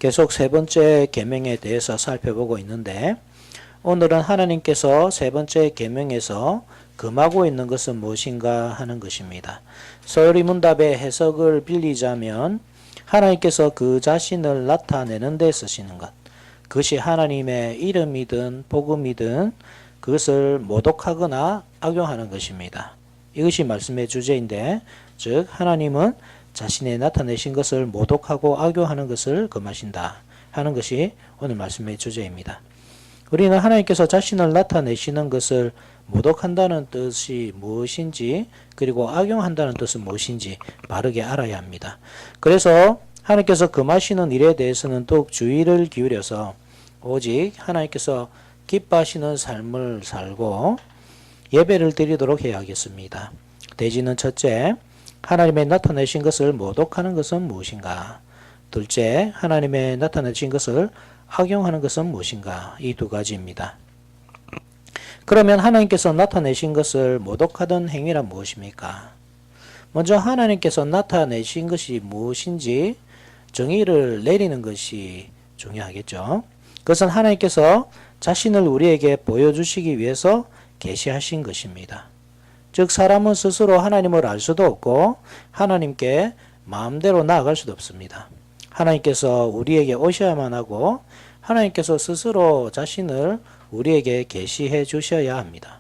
계속 세 번째 계명에 대해서 살펴보고 있는데 오늘은 하나님께서 세 번째 계명에서 금하고 있는 것은 무엇인가 하는 것입니다. 소요리 문답의 해석을 빌리자면 하나님께서 그 자신을 나타내는 데 쓰시는 것, 그것이 하나님의 이름이든 복음이든 그것을 모독하거나 악용하는 것입니다. 이것이 말씀의 주제인데, 즉 하나님은 자신의 나타내신 것을 모독하고 악용하는 것을 금하신다 하는 것이 오늘 말씀의 주제입니다. 우리는 하나님께서 자신을 나타내시는 것을 모독한다는 뜻이 무엇인지, 그리고 악용한다는 뜻은 무엇인지 바르게 알아야 합니다. 그래서 하나님께서 금하시는 일에 대해서는 더욱 주의를 기울여서 오직 하나님께서 기뻐하시는 삶을 살고 예배를 드리도록 해야 하겠습니다. 대지는 첫째, 하나님의 나타내신 것을 모독하는 것은 무엇인가? 둘째, 하나님의 나타내신 것을 악용하는 것은 무엇인가? 이 두 가지입니다. 그러면 하나님께서 나타내신 것을 모독하던 행위란 무엇입니까? 먼저 하나님께서 나타내신 것이 무엇인지 정의를 내리는 것이 중요하겠죠. 그것은 하나님께서 자신을 우리에게 보여주시기 위해서 계시하신 것입니다. 즉 사람은 스스로 하나님을 알 수도 없고 하나님께 마음대로 나아갈 수도 없습니다. 하나님께서 우리에게 오셔야만 하고 하나님께서 스스로 자신을 우리에게 계시해 주셔야 합니다.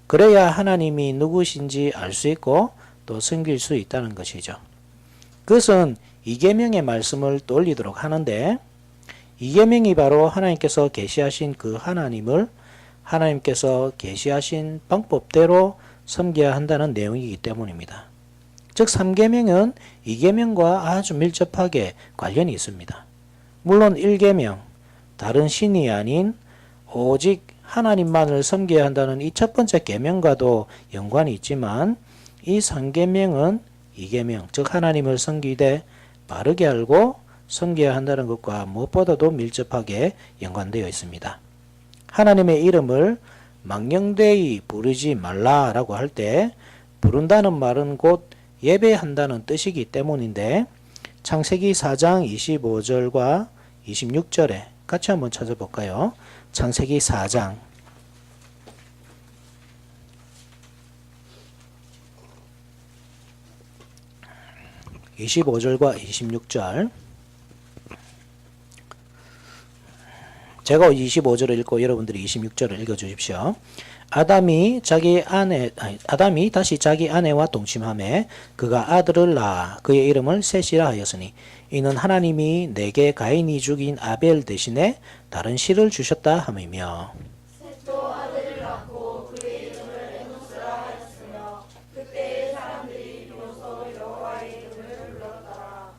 그래야 하나님이 누구신지 알 수 있고 또 섬길 수 있다는 것이죠. 그것은 이계명의 말씀을 떠올리도록 하는데, 이계명이 바로 하나님께서 계시하신 그 하나님을 하나님께서 계시하신 방법대로 섬겨야 한다는 내용이기 때문입니다. 즉 3계명은 2계명과 아주 밀접하게 관련이 있습니다. 물론 1계명, 다른 신이 아닌 오직 하나님만을 섬겨야 한다는 이 첫 번째 계명과도 연관이 있지만 이 3계명은 2계명, 즉 하나님을 섬기되 바르게 알고 섬겨야 한다는 것과 무엇보다도 밀접하게 연관되어 있습니다. 하나님의 이름을 망령되이 부르지 말라라고 할 때 부른다는 말은 곧 예배한다는 뜻이기 때문인데, 창세기 4장 25절과 26절에 같이 한번 찾아볼까요? 창세기 4장 25절과 26절, 제가 25절을 읽고 여러분들이 26절을 읽어주십시오. 아담이 다시 자기 아내와 동침하매 그가 아들을 낳아 그의 이름을 셋이라 하였으니 이는 하나님이 내게 가인이 죽인 아벨 대신에 다른 씨를 주셨다 함이며, 셋도 아들을 낳고 그의 이름을 에노스라 하였으며 그때의 사람들이 비로소 여호와의 이름을 불렀더라.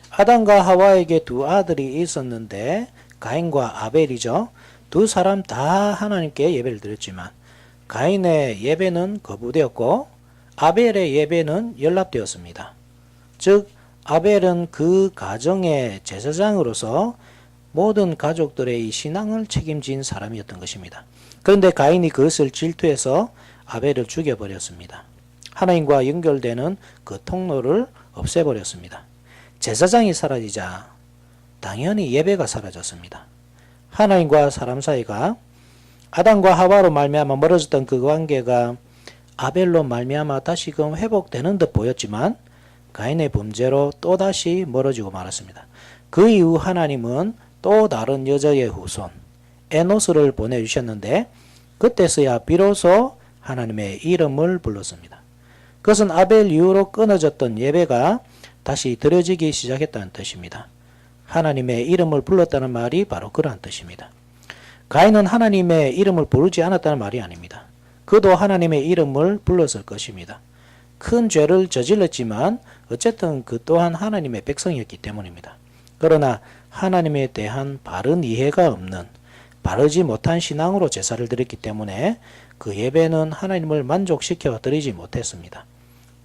아담과 하와에게 두 아들이 있었는데 가인과 아벨이죠. 두 사람 다 하나님께 예배를 드렸지만 가인의 예배는 거부되었고 아벨의 예배는 연락되었습니다. 즉 아벨은 그 가정의 제사장으로서 모든 가족들의 신앙을 책임진 사람이었던 것입니다. 그런데 가인이 그것을 질투해서 아벨을 죽여버렸습니다. 하나님과 연결되는 그 통로를 없애버렸습니다. 제사장이 사라지자 당연히 예배가 사라졌습니다. 하나님과 사람 사이가 아담과 하와로 말미암아 멀어졌던 그 관계가 아벨로 말미암아 다시금 회복되는 듯 보였지만 가인의 범죄로 또다시 멀어지고 말았습니다. 그 이후 하나님은 또 다른 여자의 후손 에노스를 보내주셨는데 그때서야 비로소 하나님의 이름을 불렀습니다. 그것은 아벨 이후로 끊어졌던 예배가 다시 드려지기 시작했다는 뜻입니다. 하나님의 이름을 불렀다는 말이 바로 그러한 뜻입니다. 가인은 하나님의 이름을 부르지 않았다는 말이 아닙니다. 그도 하나님의 이름을 불렀을 것입니다. 큰 죄를 저질렀지만 어쨌든 그 또한 하나님의 백성이었기 때문입니다. 그러나 하나님에 대한 바른 이해가 없는 바르지 못한 신앙으로 제사를 드렸기 때문에 그 예배는 하나님을 만족시켜 드리지 못했습니다.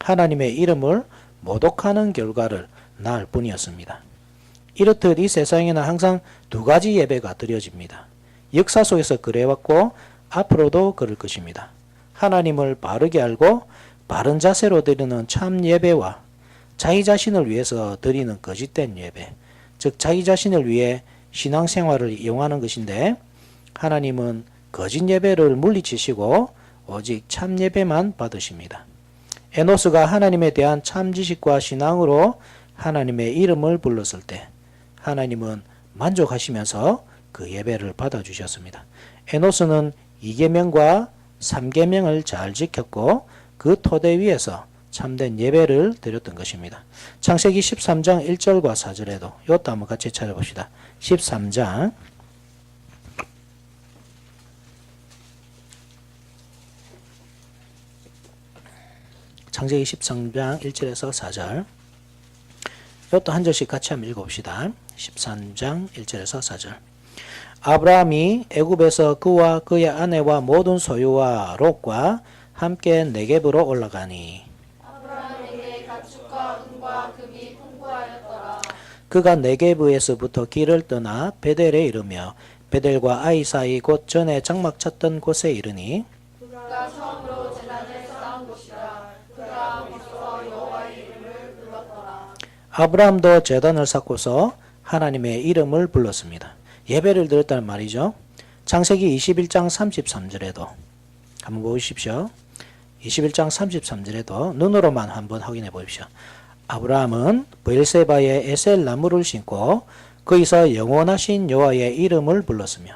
하나님의 이름을 모독하는 결과를 낳을 뿐이었습니다. 이렇듯 이 세상에는 항상 두 가지 예배가 드려집니다. 역사 속에서 그래왔고 앞으로도 그럴 것입니다. 하나님을 바르게 알고 바른 자세로 드리는 참 예배와 자기 자신을 위해서 드리는 거짓된 예배, 즉 자기 자신을 위해 신앙생활을 이용하는 것인데 하나님은 거짓 예배를 물리치시고 오직 참 예배만 받으십니다. 에노스가 하나님에 대한 참 지식과 신앙으로 하나님의 이름을 불렀을 때 하나님은 만족하시면서 그 예배를 받아주셨습니다. 에노스는 2계명과 3계명을 잘 지켰고 그 토대 위에서 참된 예배를 드렸던 것입니다. 창세기 13장 1절과 4절에도 이것도 한번 같이 찾아봅시다. 13장 창세기 13장 1절에서 4절 이것도 한 절씩 같이 한번 읽어봅시다. 13장 1절에서 4절 아브라함이 애굽에서 그와 그의 아내와 모든 소유와 롯과 함께 네겝으로 올라가니 아브라함에게 가축과 은과 금이 풍부하였더라. 그가 네겝에서부터 길을 떠나 베델에 이르며 베델과 아이 사이 곧 전에 장막 쳤던 곳에 이르니 그가 처음으로 제단을 쌓은 곳이라. 그가 거기서 여호와의 이름을 불렀더라. 아브라함도 제단을 쌓고서 하나님의 이름을 불렀습니다. 예배를 드렸다는 말이죠. 창세기 21장 33절에도 한번 보십시오. 21장 33절에도 눈으로만 한번 확인해 보십시오. 아브라함은 브엘세바에 에셀 나무를 심고 거기서 영원하신 여호와의 이름을 불렀으며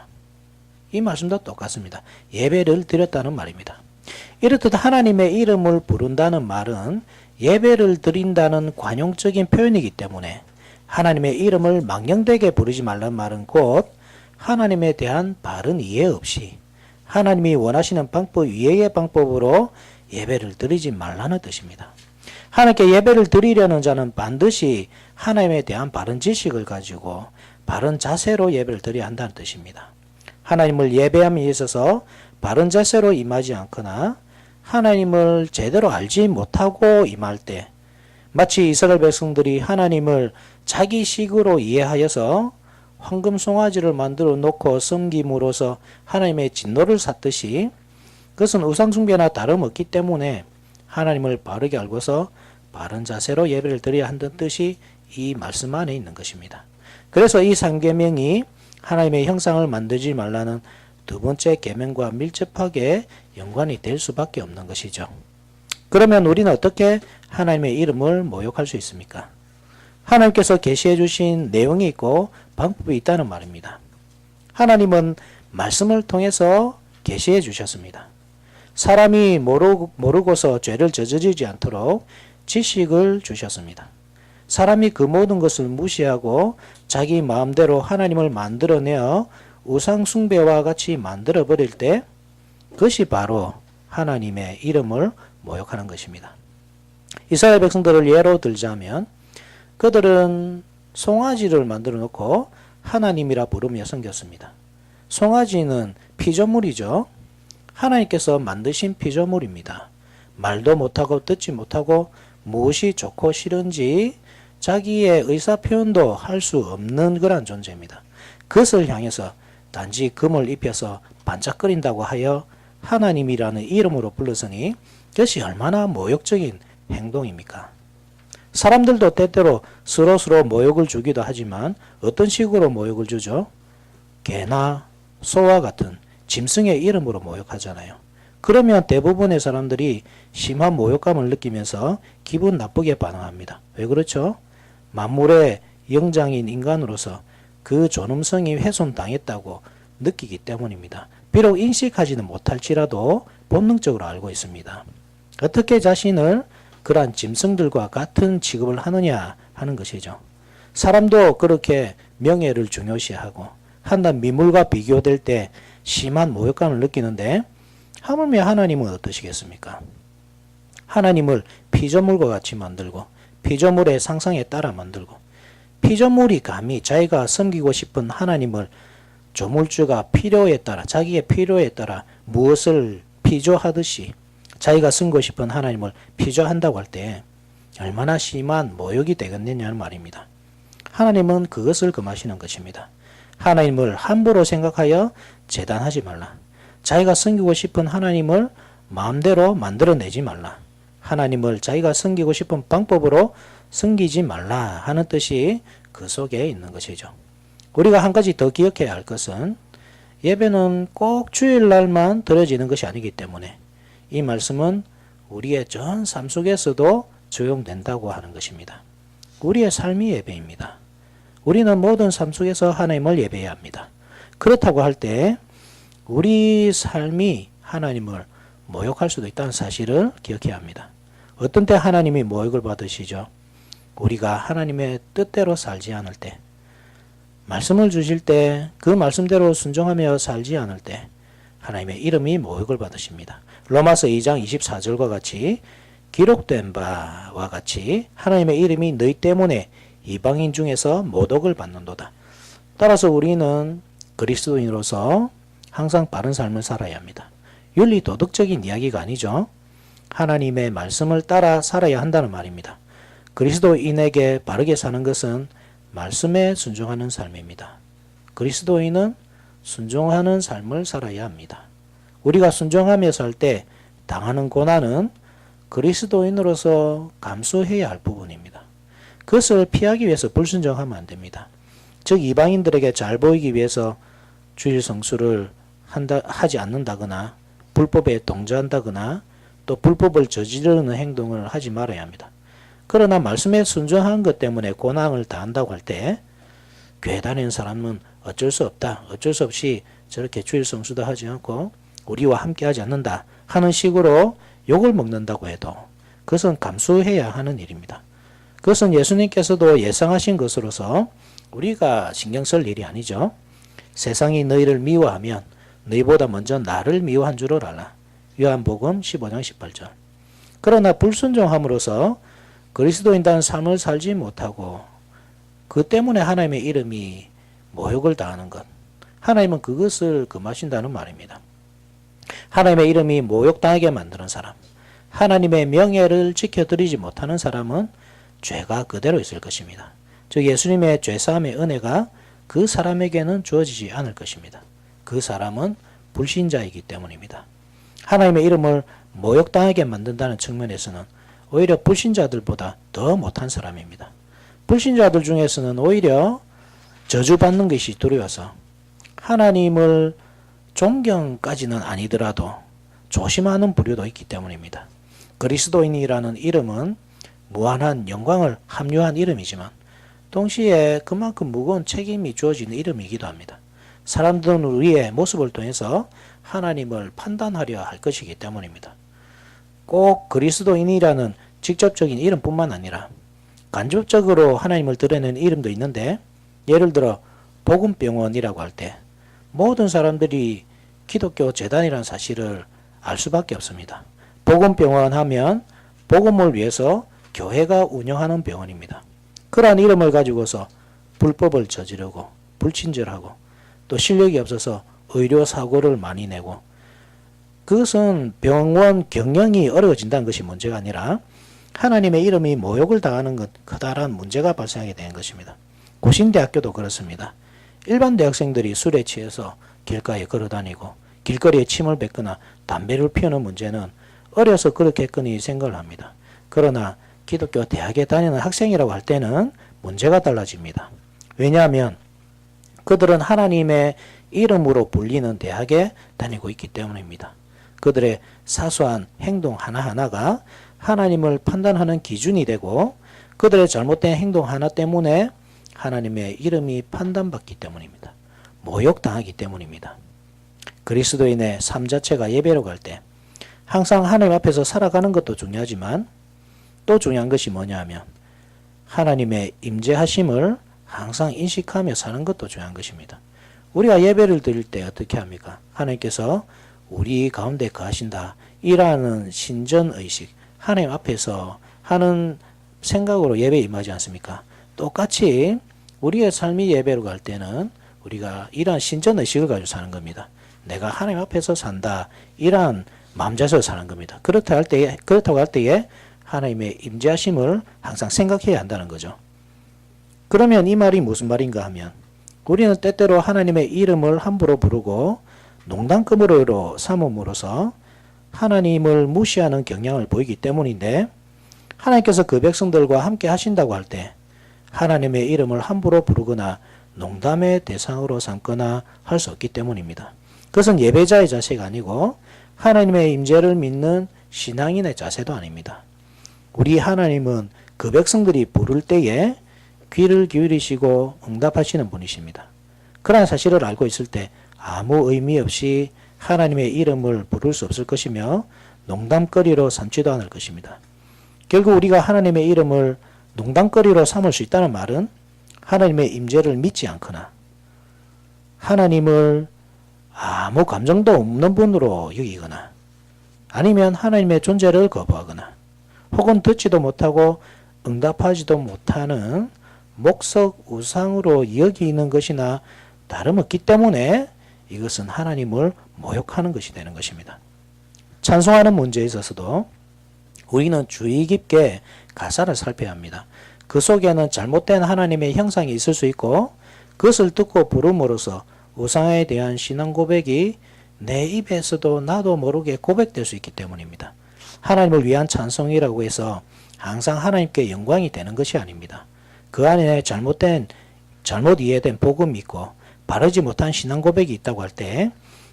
이 말씀도 똑같습니다. 예배를 드렸다는 말입니다. 이렇듯 하나님의 이름을 부른다는 말은 예배를 드린다는 관용적인 표현이기 때문에 하나님의 이름을 망령되게 부르지 말란 말은 곧 하나님에 대한 바른 이해 없이 하나님이 원하시는 방법 이외의 방법으로 예배를 드리지 말라는 뜻입니다. 하나님께 예배를 드리려는 자는 반드시 하나님에 대한 바른 지식을 가지고 바른 자세로 예배를 드려야 한다는 뜻입니다. 하나님을 예배함에 있어서 바른 자세로 임하지 않거나 하나님을 제대로 알지 못하고 임할 때 마치 이스라엘 백성들이 하나님을 자기식으로 이해하여서 황금 송아지를 만들어 놓고 섬김으로써 하나님의 진노를 샀듯이 그것은 우상숭배나 다름없기 때문에 하나님을 바르게 알고서 바른 자세로 예배를 드려야 한다는 뜻이 이 말씀 안에 있는 것입니다. 그래서 이 3계명이 하나님의 형상을 만들지 말라는 두 번째 계명과 밀접하게 연관이 될 수밖에 없는 것이죠. 그러면 우리는 어떻게 하나님의 이름을 모욕할 수 있습니까? 하나님께서 계시해 주신 내용이 있고 방법이 있다는 말입니다. 하나님은 말씀을 통해서 계시해 주셨습니다. 사람이 모르고서 죄를 저지르지 않도록 지식을 주셨습니다. 사람이 그 모든 것을 무시하고 자기 마음대로 하나님을 만들어내어 우상숭배와 같이 만들어버릴 때 그것이 바로 하나님의 이름을 모욕하는 것입니다. 이스라엘 백성들을 예로 들자면 그들은 송아지를 만들어 놓고 하나님이라 부르며 섬겼습니다. 송아지는 피조물이죠. 하나님께서 만드신 피조물입니다. 말도 못하고 듣지 못하고 무엇이 좋고 싫은지 자기의 의사표현도 할 수 없는 그런 존재입니다. 그것을 향해서 단지 금을 입혀서 반짝거린다고 하여 하나님이라는 이름으로 불렀으니 그것이 얼마나 모욕적인 행동입니까? 사람들도 때때로 서로 모욕을 주기도 하지만 어떤 식으로 모욕을 주죠? 개나 소와 같은 짐승의 이름으로 모욕하잖아요. 그러면 대부분의 사람들이 심한 모욕감을 느끼면서 기분 나쁘게 반응합니다. 왜 그렇죠? 만물의 영장인 인간으로서 그 존엄성이 훼손당했다고 느끼기 때문입니다. 비록 인식하지는 못할지라도 본능적으로 알고 있습니다. 어떻게 자신을 그러한 짐승들과 같은 취급을 하느냐 하는 것이죠. 사람도 그렇게 명예를 중요시하고 한낱 미물과 비교될 때 심한 모욕감을 느끼는데 하물며 하나님은 어떠시겠습니까? 하나님을 피조물과 같이 만들고 피조물의 상상에 따라 만들고 피조물이 감히 자기가 섬기고 싶은 하나님을 조물주가 필요에 따라 자기의 필요에 따라 무엇을 피조하듯이 자기가 섬기고 싶은 하나님을 피조한다고 할 때 얼마나 심한 모욕이 되겠느냐는 말입니다. 하나님은 그것을 금하시는 것입니다. 하나님을 함부로 생각하여 재단하지 말라. 자기가 섬기고 싶은 하나님을 마음대로 만들어내지 말라. 하나님을 자기가 섬기고 싶은 방법으로 섬기지 말라 하는 뜻이 그 속에 있는 것이죠. 우리가 한 가지 더 기억해야 할 것은 예배는 꼭 주일날만 드려지는 것이 아니기 때문에 이 말씀은 우리의 전 삶 속에서도 적용된다고 하는 것입니다. 우리의 삶이 예배입니다. 우리는 모든 삶 속에서 하나님을 예배해야 합니다. 그렇다고 할 때 우리 삶이 하나님을 모욕할 수도 있다는 사실을 기억해야 합니다. 어떤 때 하나님이 모욕을 받으시죠? 우리가 하나님의 뜻대로 살지 않을 때, 말씀을 주실 때 그 말씀대로 순종하며 살지 않을 때 하나님의 이름이 모욕을 받으십니다. 로마서 2장 24절과 같이 기록된 바와 같이 하나님의 이름이 너희 때문에 이방인 중에서 모독을 받는도다. 따라서 우리는 그리스도인으로서 항상 바른 삶을 살아야 합니다. 윤리 도덕적인 이야기가 아니죠. 하나님의 말씀을 따라 살아야 한다는 말입니다. 그리스도인에게 바르게 사는 것은 말씀에 순종하는 삶입니다. 그리스도인은 순종하는 삶을 살아야 합니다. 우리가 순종하며 살 때 당하는 고난은 그리스도인으로서 감수해야 할 부분입니다. 그것을 피하기 위해서 불순종하면 안 됩니다. 즉 이방인들에게 잘 보이기 위해서 주일 성수를 하지 않는다거나 불법에 동조한다거나 또 불법을 저지르는 행동을 하지 말아야 합니다. 그러나 말씀에 순종한 것 때문에 고난을 당한다고 할 때 교회 다니는 사람은 어쩔 수 없다. 어쩔 수 없이 저렇게 주일 성수도 하지 않고 우리와 함께 하지 않는다 하는 식으로 욕을 먹는다고 해도 그것은 감수해야 하는 일입니다. 그것은 예수님께서도 예상하신 것으로서 우리가 신경 쓸 일이 아니죠. 세상이 너희를 미워하면 너희보다 먼저 나를 미워한 줄을 알라. 요한복음 15장 18절. 그러나 불순종함으로써 그리스도인다운 삶을 살지 못하고 그 때문에 하나님의 이름이 모욕을 당하는 것. 하나님은 그것을 금하신다는 말입니다. 하나님의 이름이 모욕당하게 만드는 사람, 하나님의 명예를 지켜드리지 못하는 사람은 죄가 그대로 있을 것입니다. 즉 예수님의 죄사함의 은혜가 그 사람에게는 주어지지 않을 것입니다. 그 사람은 불신자이기 때문입니다. 하나님의 이름을 모욕당하게 만든다는 측면에서는 오히려 불신자들보다 더 못한 사람입니다. 불신자들 중에서는 오히려 저주받는 것이 두려워서 하나님을 존경까지는 아니더라도 조심하는 부류도 있기 때문입니다. 그리스도인이라는 이름은 무한한 영광을 함유한 이름이지만 동시에 그만큼 무거운 책임이 주어지는 이름이기도 합니다. 사람들은 우리의 모습을 통해서 하나님을 판단하려 할 것이기 때문입니다. 꼭 그리스도인이라는 직접적인 이름뿐만 아니라 간접적으로 하나님을 드러내는 이름도 있는데 예를 들어 복음병원이라고 할 때 모든 사람들이 기독교 재단이라는 사실을 알 수밖에 없습니다. 복음병원 하면 복음을 위해서 교회가 운영하는 병원입니다. 그러한 이름을 가지고서 불법을 저지르고 불친절하고 또 실력이 없어서 의료사고를 많이 내고 그것은 병원 경영이 어려워진다는 것이 문제가 아니라 하나님의 이름이 모욕을 당하는 것 커다란 문제가 발생하게 된 것입니다. 고신대학교도 그렇습니다. 일반 대학생들이 술에 취해서 길가에 걸어다니고 길거리에 침을 뱉거나 담배를 피우는 문제는 어려서 그렇게 했거니 생각을 합니다. 그러나 기독교 대학에 다니는 학생이라고 할 때는 문제가 달라집니다. 왜냐하면 그들은 하나님의 이름으로 불리는 대학에 다니고 있기 때문입니다. 그들의 사소한 행동 하나하나가 하나님을 판단하는 기준이 되고 그들의 잘못된 행동 하나 때문에 하나님의 이름이 판단받기 때문입니다. 모욕당하기 때문입니다. 그리스도인의 삶 자체가 예배로 갈 때 항상 하나님 앞에서 살아가는 것도 중요하지만 또 중요한 것이 뭐냐 하면 하나님의 임재하심을 항상 인식하며 사는 것도 중요한 것입니다. 우리가 예배를 드릴 때 어떻게 합니까? 하나님께서 우리 가운데 거하신다. 이라는 신전의식, 하나님 앞에서 하는 생각으로 예배에 임하지 않습니까? 똑같이 우리의 삶이 예배로 갈 때는 우리가 이러한 신전의식을 가지고 사는 겁니다. 내가 하나님 앞에서 산다. 이러한 마음자세로 사는 겁니다. 그렇다고 할 때에 하나님의 임재하심을 항상 생각해야 한다는 거죠. 그러면 이 말이 무슨 말인가 하면 우리는 때때로 하나님의 이름을 함부로 부르고 농담거리로 삼음으로써 하나님을 무시하는 경향을 보이기 때문인데 하나님께서 그 백성들과 함께 하신다고 할 때 하나님의 이름을 함부로 부르거나 농담의 대상으로 삼거나 할 수 없기 때문입니다. 그것은 예배자의 자세가 아니고 하나님의 임재를 믿는 신앙인의 자세도 아닙니다. 우리 하나님은 그 백성들이 부를 때에 귀를 기울이시고 응답하시는 분이십니다. 그러한 사실을 알고 있을 때 아무 의미 없이 하나님의 이름을 부를 수 없을 것이며 농담거리로 삼지도 않을 것입니다. 결국 우리가 하나님의 이름을 농담거리로 삼을 수 있다는 말은 하나님의 임재를 믿지 않거나 하나님을 아무 감정도 없는 분으로 여기거나 아니면 하나님의 존재를 거부하거나 혹은 듣지도 못하고 응답하지도 못하는 목석 우상으로 여기는 것이나 다름없기 때문에 이것은 하나님을 모욕하는 것이 되는 것입니다. 찬송하는 문제에 있어서도 우리는 주의 깊게 가사를 살펴야 합니다. 그 속에는 잘못된 하나님의 형상이 있을 수 있고 그것을 듣고 부름으로써 우상에 대한 신앙 고백이 내 입에서도 나도 모르게 고백될 수 있기 때문입니다. 하나님을 위한 찬송이라고 해서 항상 하나님께 영광이 되는 것이 아닙니다. 그 안에 잘못 이해된 복음이 있고 바르지 못한 신앙 고백이 있다고 할 때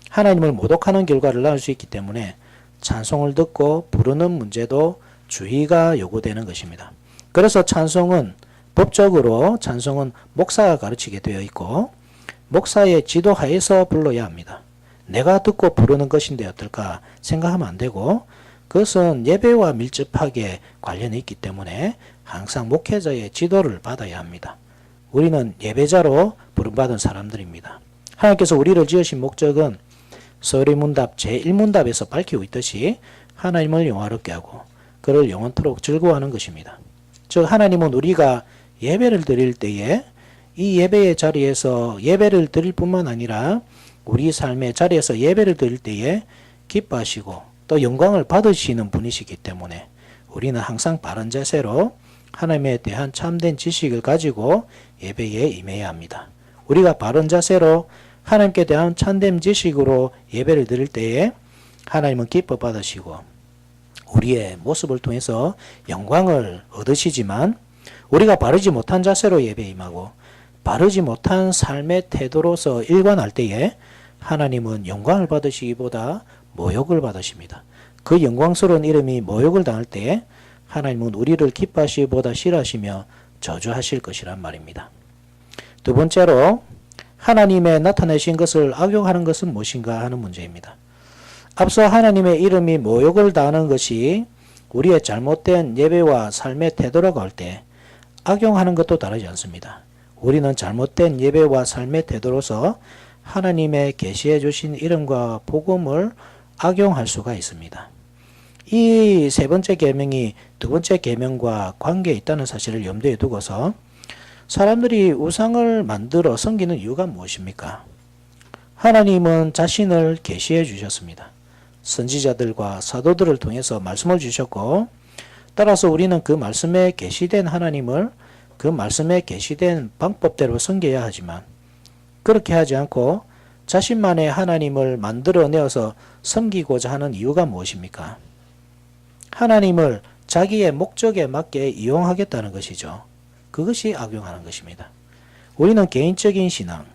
하나님을 모독하는 결과를 낳을 수 있기 때문에 찬송을 듣고 부르는 문제도 주의가 요구되는 것입니다. 그래서 법적으로 찬송은 목사가 가르치게 되어 있고 목사의 지도하에서 불러야 합니다. 내가 듣고 부르는 것인데 어떨까 생각하면 안 되고 그것은 예배와 밀접하게 관련이 있기 때문에 항상 목회자의 지도를 받아야 합니다. 우리는 예배자로 부름받은 사람들입니다. 하나님께서 우리를 지으신 목적은 서리문답 제1문답에서 밝히고 있듯이 하나님을 영화롭게 하고 그를 영원토록 즐거워하는 것입니다. 즉 하나님은 우리가 예배를 드릴 때에 이 예배의 자리에서 예배를 드릴 뿐만 아니라 우리 삶의 자리에서 예배를 드릴 때에 기뻐하시고 또 영광을 받으시는 분이시기 때문에 우리는 항상 바른 자세로 하나님에 대한 참된 지식을 가지고 예배에 임해야 합니다. 우리가 바른 자세로 하나님께 대한 참된 지식으로 예배를 드릴 때에 하나님은 기뻐 받으시고 우리의 모습을 통해서 영광을 얻으시지만 우리가 바르지 못한 자세로 예배에 임하고 바르지 못한 삶의 태도로서 일관할 때에 하나님은 영광을 받으시기보다 모욕을 받으십니다. 그 영광스러운 이름이 모욕을 당할 때에 하나님은 우리를 기뻐하시기보다 싫어하시며 저주하실 것이란 말입니다. 두 번째로 하나님의 나타내신 것을 악용하는 것은 무엇인가 하는 문제입니다. 앞서 하나님의 이름이 모욕을 당하는 것이 우리의 잘못된 예배와 삶의 태도라고 할 때 악용하는 것도 다르지 않습니다. 우리는 잘못된 예배와 삶의 태도로서 하나님의 계시해 주신 이름과 복음을 악용할 수가 있습니다. 이 세 번째 계명이 두 번째 계명과 관계에 있다는 사실을 염두에 두고서 사람들이 우상을 만들어 섬기는 이유가 무엇입니까? 하나님은 자신을 계시해 주셨습니다. 선지자들과 사도들을 통해서 말씀을 주셨고 따라서 우리는 그 말씀에 계시된 하나님을 그 말씀에 계시된 방법대로 섬겨야 하지만 그렇게 하지 않고 자신만의 하나님을 만들어내어서 섬기고자 하는 이유가 무엇입니까? 하나님을 자기의 목적에 맞게 이용하겠다는 것이죠. 그것이 악용하는 것입니다. 우리는 개인적인 신앙,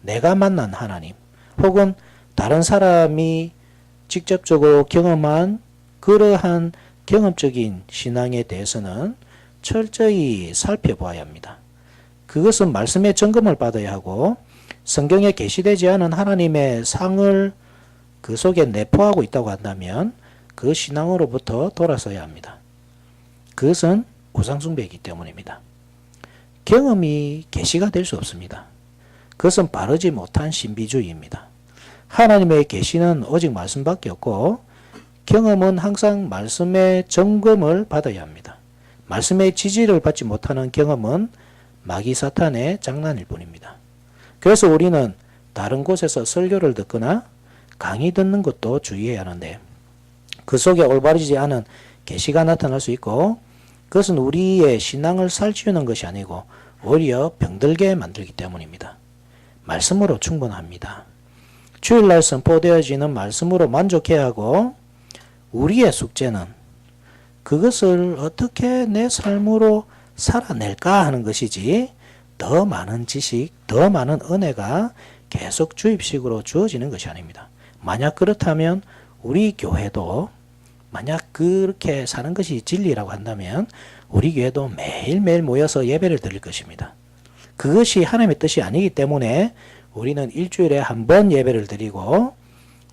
내가 만난 하나님, 혹은 다른 사람이 직접적으로 경험한 그러한 경험적인 신앙에 대해서는 철저히 살펴보아야 합니다. 그것은 말씀의 점검을 받아야 하고 성경에 계시되지 않은 하나님의 상을 그 속에 내포하고 있다고 한다면 그 신앙으로부터 돌아서야 합니다. 그것은 우상숭배이기 때문입니다. 경험이 계시가 될 수 없습니다. 그것은 바르지 못한 신비주의입니다. 하나님의 계시는 오직 말씀밖에 없고 경험은 항상 말씀의 점검을 받아야 합니다. 말씀의 지지를 받지 못하는 경험은 마귀 사탄의 장난일 뿐입니다. 그래서 우리는 다른 곳에서 설교를 듣거나 강의 듣는 것도 주의해야 하는데 그 속에 올바르지 않은 계시가 나타날 수 있고 그것은 우리의 신앙을 살찌우는 것이 아니고 오히려 병들게 만들기 때문입니다. 말씀으로 충분합니다. 주일날 선포되어지는 말씀으로 만족해야 하고 우리의 숙제는 그것을 어떻게 내 삶으로 살아낼까 하는 것이지 더 많은 지식, 더 많은 은혜가 계속 주입식으로 주어지는 것이 아닙니다. 만약 그렇다면 우리 교회도 만약 그렇게 사는 것이 진리라고 한다면 우리 교회도 매일매일 모여서 예배를 드릴 것입니다. 그것이 하나님의 뜻이 아니기 때문에 우리는 일주일에 한 번 예배를 드리고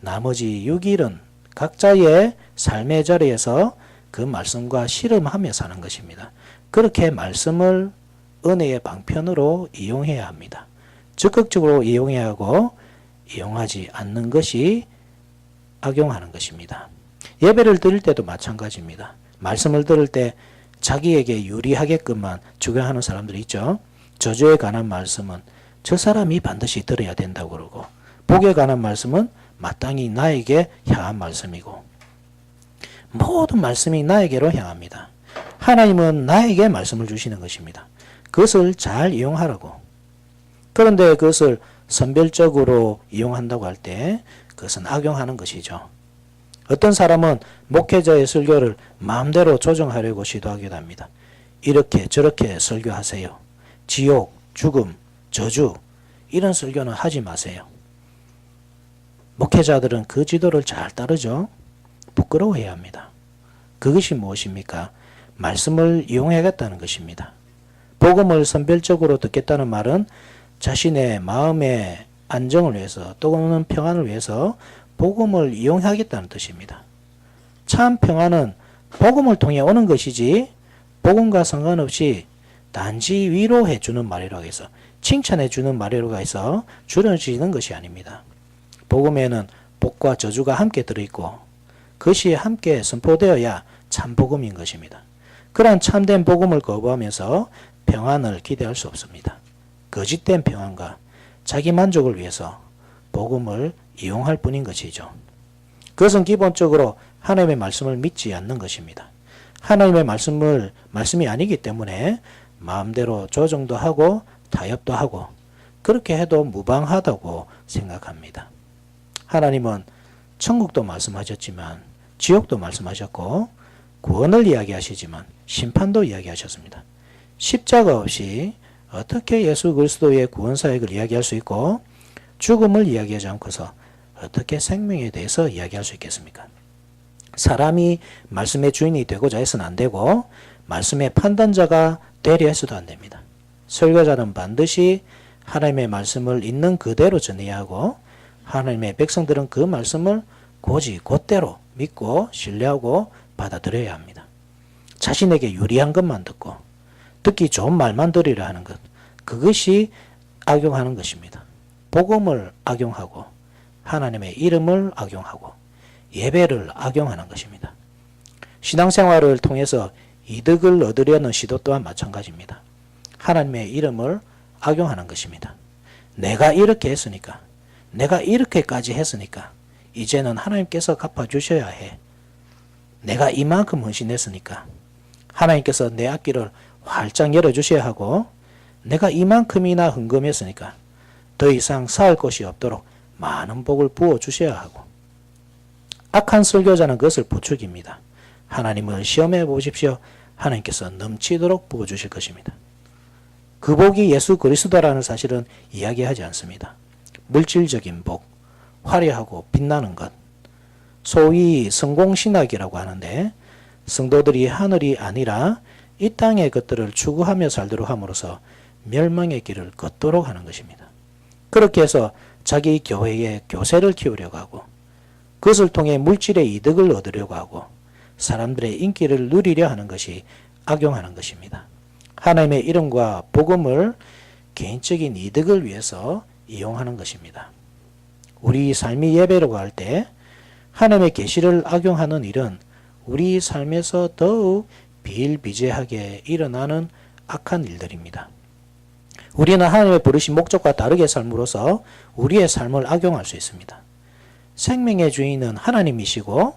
나머지 6일은 각자의 삶의 자리에서 그 말씀과 씨름하며 사는 것입니다. 그렇게 말씀을 은혜의 방편으로 이용해야 합니다. 적극적으로 이용해야 하고 이용하지 않는 것이 악용하는 것입니다. 예배를 드릴 때도 마찬가지입니다. 말씀을 들을 때 자기에게 유리하게끔만 적용하는 사람들이 있죠. 저주에 관한 말씀은 저 사람이 반드시 들어야 된다고 그러고 복에 관한 말씀은 마땅히 나에게 향한 말씀이고 모든 말씀이 나에게로 향합니다. 하나님은 나에게 말씀을 주시는 것입니다. 그것을 잘 이용하라고. 그런데 그것을 선별적으로 이용한다고 할 때 그것은 악용하는 것이죠. 어떤 사람은 목회자의 설교를 마음대로 조정하려고 시도하기도 합니다. 이렇게 저렇게 설교하세요. 지옥, 죽음, 저주 이런 설교는 하지 마세요. 목회자들은 그 지도를 잘 따르죠. 부끄러워해야 합니다. 그것이 무엇입니까? 말씀을 이용해야겠다는 것입니다. 복음을 선별적으로 듣겠다는 말은 자신의 마음의 안정을 위해서 또는 평안을 위해서 복음을 이용하겠다는 뜻입니다. 참 평안은 복음을 통해 오는 것이지 복음과 상관없이 단지 위로해 주는 말이라고 해서 칭찬해 주는 말이라고 해서 줄여지는 것이 아닙니다. 복음에는 복과 저주가 함께 들어있고 그것이 함께 선포되어야 참 복음인 것입니다. 그러한 참된 복음을 거부하면서 평안을 기대할 수 없습니다. 거짓된 평안과 자기 만족을 위해서 복음을 이용할 뿐인 것이죠. 그것은 기본적으로 하나님의 말씀을 믿지 않는 것입니다. 하나님의 말씀이 아니기 때문에 마음대로 조정도 하고 타협도 하고 그렇게 해도 무방하다고 생각합니다. 하나님은 천국도 말씀하셨지만 지옥도 말씀하셨고 구원을 이야기하시지만 심판도 이야기하셨습니다. 십자가 없이 어떻게 예수 그리스도의 구원 사역을 이야기할 수 있고 죽음을 이야기하지 않고서 어떻게 생명에 대해서 이야기할 수 있겠습니까? 사람이 말씀의 주인이 되고자 해서는 안 되고 말씀의 판단자가 되려 해서도 안 됩니다. 설교자는 반드시 하나님의 말씀을 있는 그대로 전해야 하고 하나님의 백성들은 그 말씀을 고지 곧대로 믿고 신뢰하고 받아들여야 합니다. 자신에게 유리한 것만 듣고 듣기 좋은 말만 들으려 하는 것, 그것이 악용하는 것입니다. 복음을 악용하고 하나님의 이름을 악용하고 예배를 악용하는 것입니다. 신앙생활을 통해서 이득을 얻으려는 시도 또한 마찬가지입니다. 하나님의 이름을 악용하는 것입니다. 내가 이렇게 했으니까, 내가 이렇게까지 했으니까 이제는 하나님께서 갚아주셔야 해. 내가 이만큼 헌신했으니까 하나님께서 내 앞길을 활짝 열어주셔야 하고 내가 이만큼이나 헌금했으니까 더 이상 쌓을 곳이 없도록 많은 복을 부어주셔야 하고 악한 설교자는 그것을 부추깁니다. 하나님을 시험해 보십시오. 하나님께서 넘치도록 부어주실 것입니다. 그 복이 예수 그리스도라는 사실은 이야기하지 않습니다. 물질적인 복, 화려하고 빛나는 것, 소위 성공신학이라고 하는데 성도들이 하늘이 아니라 이 땅의 것들을 추구하며 살도록 함으로써 멸망의 길을 걷도록 하는 것입니다. 그렇게 해서 자기 교회에 교세를 키우려고 하고 그것을 통해 물질의 이득을 얻으려고 하고 사람들의 인기를 누리려 하는 것이 악용하는 것입니다. 하나님의 이름과 복음을 개인적인 이득을 위해서 이용하는 것입니다. 우리 삶이 예배라고 할 때 하나님의 계시를 악용하는 일은 우리 삶에서 더욱 비일비재하게 일어나는 악한 일들입니다. 우리는 하나님의 부르신 목적과 다르게 삶으로써 우리의 삶을 악용할 수 있습니다. 생명의 주인은 하나님이시고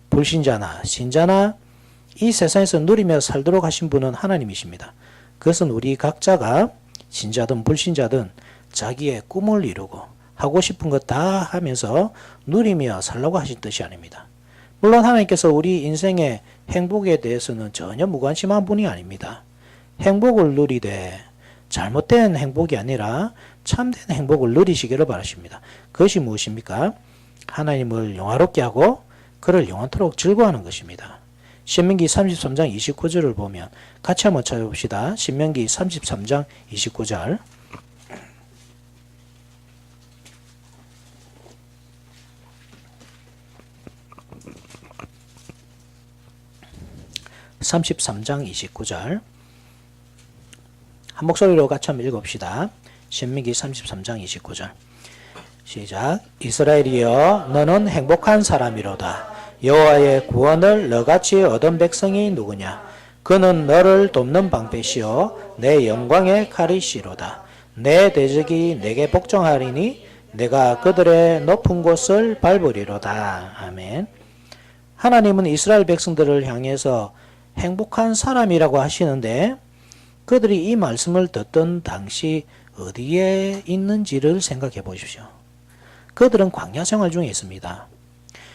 불신자나 신자나 이 세상에서 누리며 살도록 하신 분은 하나님이십니다. 그것은 우리 각자가 신자든 불신자든 자기의 꿈을 이루고 하고 싶은 것 다 하면서 누리며 살라고 하신 뜻이 아닙니다. 물론 하나님께서 우리 인생의 행복에 대해서는 전혀 무관심한 분이 아닙니다. 행복을 누리되 잘못된 행복이 아니라 참된 행복을 누리시기를 바라십니다. 그것이 무엇입니까? 하나님을 영화롭게 하고 그를 영원토록 즐거워하는 것입니다. 신명기 33장 29절을 보면 같이 한번 찾아봅시다. 신명기 33장 29절 33장 29절 한 목소리로 같이 한번 읽어봅시다. 신명기 33장 29절 시작. 이스라엘이여 너는 행복한 사람이로다. 여호와의 구원을 너같이 얻은 백성이 누구냐? 그는 너를 돕는 방패시요 내 영광의 칼이시로다. 내 대적이 내게 복종하리니 내가 그들의 높은 곳을 밟으리로다. 아멘. 하나님은 이스라엘 백성들을 향해서 행복한 사람이라고 하시는데 그들이 이 말씀을 듣던 당시 어디에 있는지를 생각해 보십시오. 그들은 광야 생활 중에 있습니다.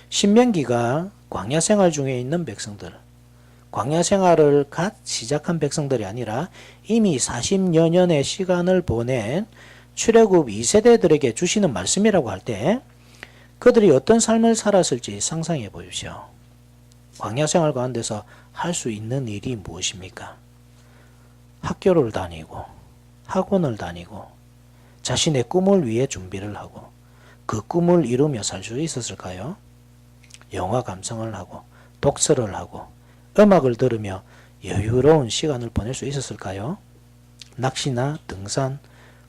신명기가 광야 생활 중에 있는 백성들, 광야 생활을 갓 시작한 백성들이 아니라 이미 40여 년의 시간을 보낸 출애굽 2세대들에게 주시는 말씀이라고 할 때 그들이 어떤 삶을 살았을지 상상해 보십시오. 광야 생활 가운데서 할 수 있는 일이 무엇입니까? 학교를 다니고 학원을 다니고 자신의 꿈을 위해 준비를 하고 그 꿈을 이루며 살 수 있었을까요? 영화 감상을 하고 독서를 하고 음악을 들으며 여유로운 시간을 보낼 수 있었을까요? 낚시나 등산,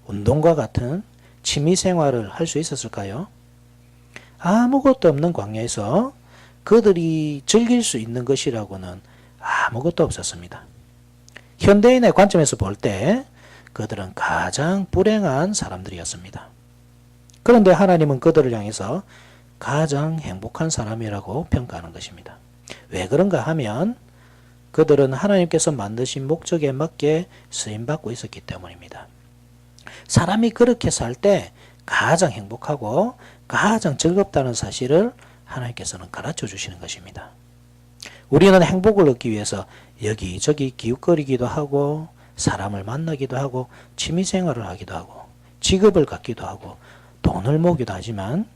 운동과 같은 취미 생활을 할 수 있었을까요? 아무것도 없는 광야에서 그들이 즐길 수 있는 것이라고는 아무것도 없었습니다. 현대인의 관점에서 볼 때 그들은 가장 불행한 사람들이었습니다. 그런데 하나님은 그들을 향해서 가장 행복한 사람이라고 평가하는 것입니다. 왜 그런가 하면 그들은 하나님께서 만드신 목적에 맞게 쓰임받고 있었기 때문입니다. 사람이 그렇게 살 때 가장 행복하고 가장 즐겁다는 사실을 하나님께서는 가르쳐 주시는 것입니다. 우리는 행복을 얻기 위해서 여기저기 기웃거리기도 하고 사람을 만나기도 하고 취미생활을 하기도 하고 직업을 갖기도 하고 돈을 모으기도 하지만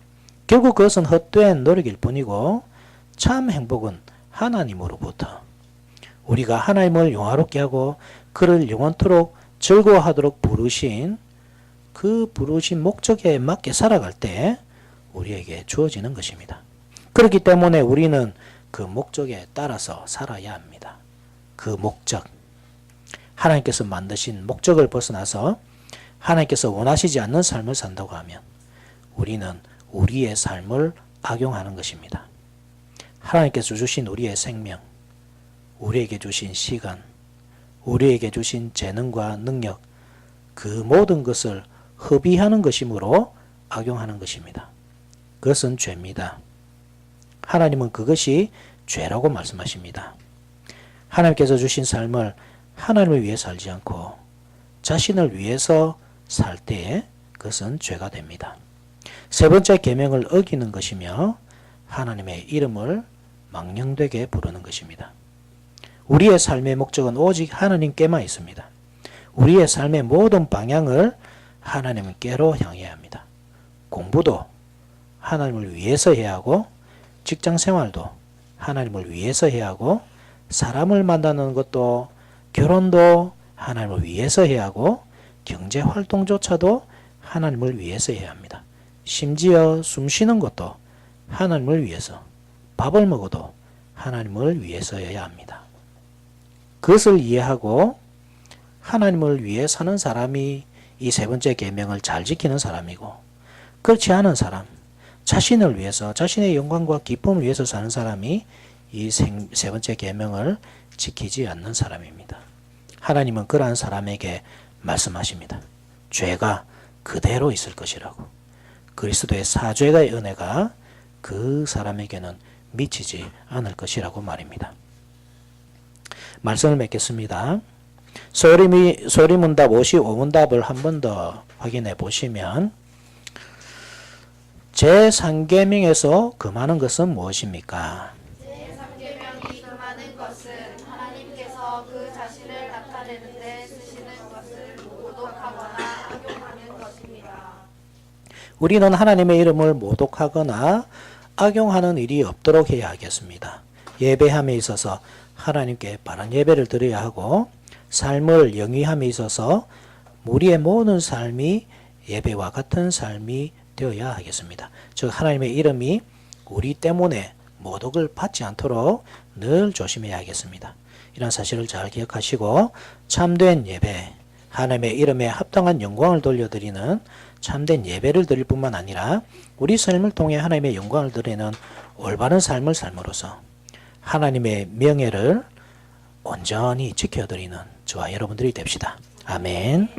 결국 그것은 헛된 노력일 뿐이고 참 행복은 하나님으로부터 우리가 하나님을 영화롭게 하고 그를 영원토록 즐거워하도록 부르신 그 부르신 목적에 맞게 살아갈 때 우리에게 주어지는 것입니다. 그렇기 때문에 우리는 그 목적에 따라서 살아야 합니다. 그 목적, 하나님께서 만드신 목적을 벗어나서 하나님께서 원하시지 않는 삶을 산다고 하면 우리는 우리의 삶을 악용하는 것입니다. 하나님께서 주신 우리의 생명, 우리에게 주신 시간, 우리에게 주신 재능과 능력, 그 모든 것을 허비하는 것이므로 악용하는 것입니다. 그것은 죄입니다. 하나님은 그것이 죄라고 말씀하십니다. 하나님께서 주신 삶을 하나님을 위해 살지 않고 자신을 위해서 살 때에 그것은 죄가 됩니다. 세 번째 계명을 어기는 것이며 하나님의 이름을 망령되게 부르는 것입니다. 우리의 삶의 목적은 오직 하나님께만 있습니다. 우리의 삶의 모든 방향을 하나님께로 향해야 합니다. 공부도 하나님을 위해서 해야 하고 직장생활도 하나님을 위해서 해야 하고 사람을 만나는 것도 결혼도 하나님을 위해서 해야 하고 경제활동조차도 하나님을 위해서 해야 합니다. 심지어 숨 쉬는 것도 하나님을 위해서, 밥을 먹어도 하나님을 위해서여야 합니다. 그것을 이해하고 하나님을 위해 사는 사람이 이 세 번째 계명을 잘 지키는 사람이고 그렇지 않은 사람, 자신을 위해서 자신의 영광과 기쁨을 위해서 사는 사람이 이 세 번째 계명을 지키지 않는 사람입니다. 하나님은 그러한 사람에게 말씀하십니다. 죄가 그대로 있을 것이라고. 그리스도의 사죄의 은혜가 그 사람에게는 미치지 않을 것이라고 말입니다. 말씀을 맺겠습니다. 소리문답 55문답을 한 번 더 확인해 보시면 제3계명에서 금하는 것은 무엇입니까? 제3계명이 금하는 것은 하나님께서 그 자신을 나타내는데 우리는 하나님의 이름을 모독하거나 악용하는 일이 없도록 해야 하겠습니다. 예배함에 있어서 하나님께 바른 예배를 드려야 하고 삶을 영위함에 있어서 우리의 모든 삶이 예배와 같은 삶이 되어야 하겠습니다. 즉 하나님의 이름이 우리 때문에 모독을 받지 않도록 늘 조심해야 하겠습니다. 이런 사실을 잘 기억하시고 참된 예배, 하나님의 이름에 합당한 영광을 돌려드리는 참된 예배를 드릴 뿐만 아니라 우리 삶을 통해 하나님의 영광을 드리는 올바른 삶을 삶으로써 하나님의 명예를 온전히 지켜드리는 저와 여러분들이 됩시다. 아멘.